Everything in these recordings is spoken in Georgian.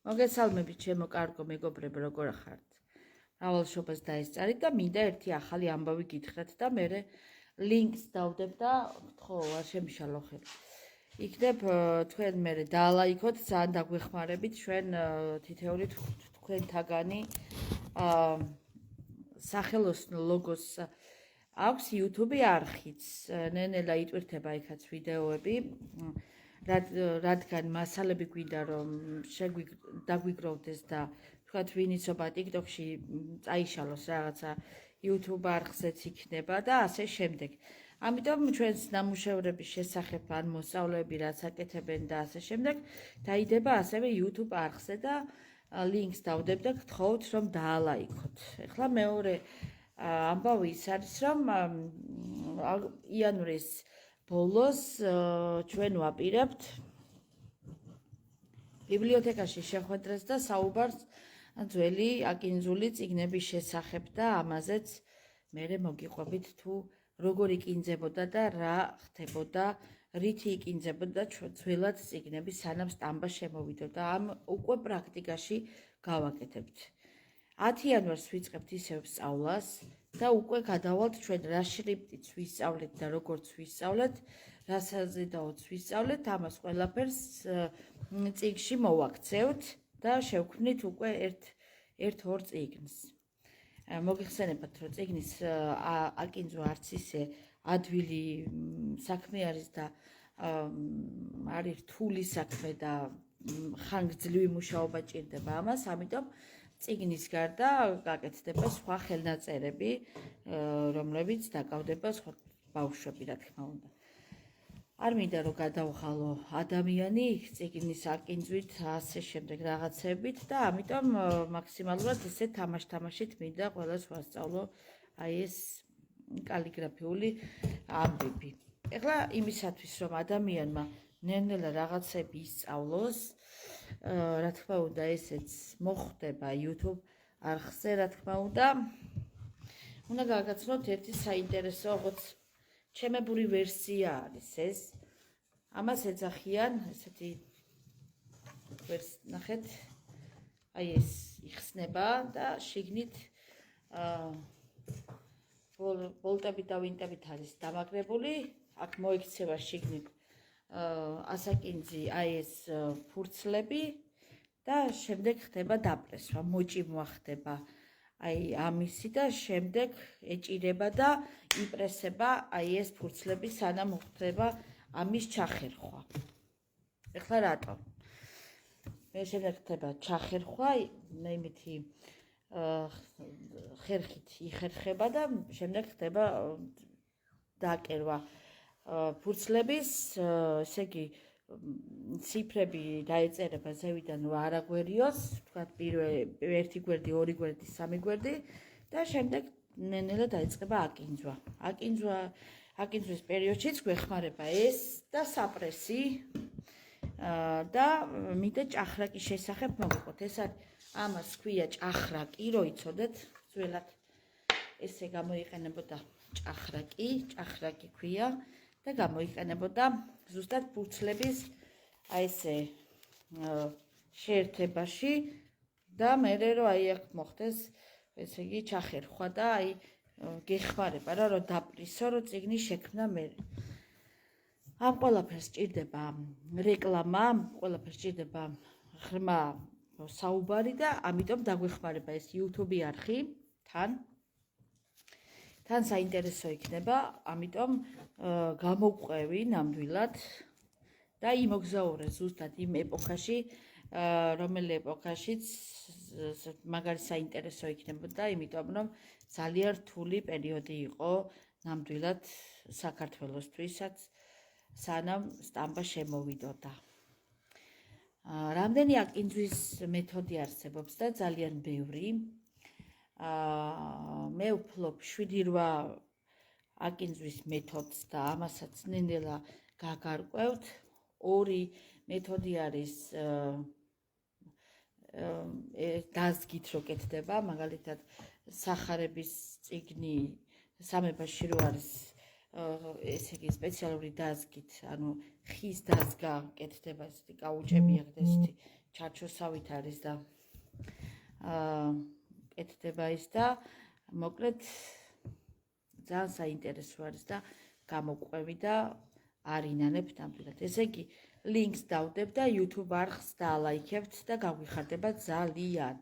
მოგესალმებით ჩემო კარგო მეგობრებო, როგორ ხართ? მრავალშობას დაესწარით და მინდა ერთი ახალი ამბავი გითხრათ და მე ლინკს დავდებ და ხო, არ შემიშალო ხელი. იქნებ თქვენ მე დაალაიქოთ, ძალიან დაგვეხმარებით ჩვენ თითეული თქვენთაგანი სახელოსნო ლოგოს აქვს YouTube არხიც. ნენელა იტვირთება იქაც ვიდეოები. რადგან მასალები გვინდა რომ დაგვიგროვდეს და თქვათ ვინიცობა TikTok-ში წაიშალოს რაღაცა YouTube არხზეც იქნება და ასე შემდეგ. ამიტომ ჩვენს ნამუშევრების შესახებ ან მოსწავლეები რაც აკეთებენ და ასე შემდეგ დაიდება ასევე YouTube არხზე და ლინკს დავდებ და გთხოვთ რომ დაალაიქოთ. ეხლა მეორე ამბავი ის არის რომ იანვრის ბოლოს ჩვენ ვაპირებთ ბიბლიოთეკაში შეხვედრას და საუბარს ძველი აკინძული წიგნების შესახებ და ამაზეც მე მოგიყვებით თუ როგორ იკინძებოდა და რა ხდებოდა, რითი იკინძებოდა ძველად წიგნები სანამ სტამბა შემოვიდოდა. ამ უკვე პრაქტიკაში გავაკეთებთ. 10 იანვარს ვიწყებთ ისევ სწავლას და უკვე გადავალთ ჩვენ რა შრიფტით ვისწავლეთ და როგორც ვისწავლეთ, რა საზედაოც ვისწავლეთ, ამას ყველაფერს წიგნში მოვაქცევთ და შევქმნით უკვე ერთ-ორ წიგნს. მოგიხსენებათ, რომ წიგნის აკინძვა არც ისე ადვილი საქმე არის და არის რთული საქმე და ხანგრძლივი მუშაობა ჭირდება ამას, ამიტომ წიგნის გარდა გაკეთდება სხვა ხელნაწერები, რომლებიც დაკავდება სხვა ბავშვები, რა თქმა უნდა. არ მინდა რომ გადავღალო ადამიანი წიგნის აკინძვით, ასე შემდეგ რაღაცებით და ამიტომ მაქსიმალურად ესე თამაშით მინდა ყველას ვასწავლო აი ეს კალიგრაფიული ამბები. ეხლა იმისათვის რომ ადამიანმა ნელ-ნელა რაღაცები ისწავლოს, რა თქმა უნდა ესეც მოხდება YouTube არხზე, რა თქმა უნდა გავაგაცნოთ ერთი საინტერესო როგორც ჩემებური ვერსია არის ეს. ამას ეძახიან ესეთი ნახეთ, აი ეს იხსნება და შიგნით ბოლტებით და ვინტებით არის დამაგრებული, აქ მოიქცევა შიგნით ასაკინძი აი ეს ფურცლები და შემდეგ ხდება დაპრესვა, მოჭიმვა ხდება აი ამისი და შემდეგ ეჭირება და იპრესება აი ეს ფურცლები სანამ ხდება ამის ჩახერხვა. ეხლა რატომ? მე შემდეგ ხდება ჩახერხვა, მე იმითი ხერხით იხერხება და შემდეგ ხდება დაკერვა ფურცლების, ესე იგი ციფრები დაეწერება ზევიდან არ აგვერიოს, თქვათ ერთი გვერდი, ორი გვერდი, სამი გვერდი და შემდეგ ნელ-ნელა დაიწყება აკინძვა. აკინძვის პერიოდშიც გვეხმარება ეს და საპრესი და მინდა ჭახრაკის შესახებ მოგიყვოთ. ეს ამას ქვია ჭახრაკი, რო იცოდეთ, ძველად ესე გამოიყენებოდა ჭახრაკი ქვია და გამოიყენებოდა ზუსტად ფურცლების აი ესე შეერთებაში და მე რომ აი აქ მოხდეს ესე იგი ჩახერხვა და აი გეხმარება რა რომ დაპრისო რომ წიგნი შექმნა მე. ამ ყველაფერს ჭირდება რეკლამა, ყველაფერს ჭირდება ღრმა საუბარი და ამიტომ დაგვეხმარება ეს YouTube არხი თან საინტერესო იქნება, ამიტომ გამოვყვევი ნამდვილად და იმოგზაურე ზუსტად იმ ეპოქაში, რომელი ეპოქაშიც მაგარი საინტერესო იქნებოდა, იმიტომ რომ ძალიან რთული პერიოდი იყო ნამდვილად საქართველოსთვისაც, სანამ სტამბა შემოვიდოდა. რამდენი აკინძვის მეთოდი არსებობს და ძალიან ბევრი. მე ვფლობ 7-8 აკინძვის მეთოდს და ამასაც ნელ-ნელა გაგარკვევთ. ორი მეთოდი არის დაზგით რო კეთდება, მაგალითად სახარების წიგნი სამებაში რო არის ესე იგი სპეციალური დაზგით, ანუ ხის დაზგა კეთდება, ესეთი კაუჭები აქვს, ესეთი ჩარჩოსავით არის და კეთდება ის და მოკლედ ძალიან საინტერესო არის და გამოყვევი და არ ინანებთ ნამდვილად. ესე იგი, ლინკს დავდებ და YouTube არხს დაალაიქებთ და გაგვიხარდება ძალიან.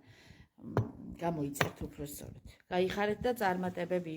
გამოიწერთ უფრო სწორად. გაიხარეთ და წარმატებები.